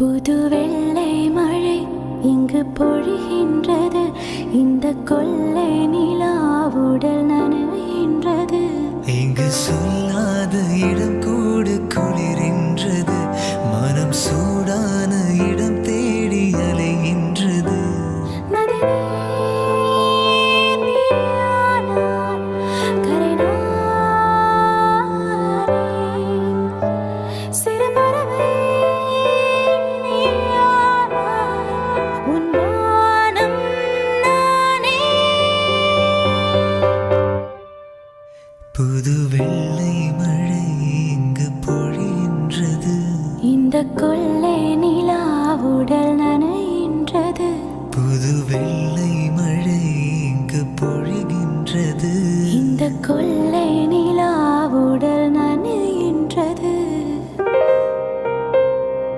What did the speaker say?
புது வெள்ளை மழை இங்கு பொழிகின்றது. இந்த கொள்ளை நிலா உடல் நனைகின்றது. இங்கு சொல்லாத இடம் கூட குளிரின்றது. மனம் சூடான இடம் தேடி அலைகின்றது. புது வெள்ளை மழை இங்கு பொழிகின்றது. இந்த கொள்ளை நிலா உடல் நனைகின்றது. புது வெள்ளை மழை இங்கு பொழிகின்றது. இந்த கொள்ளை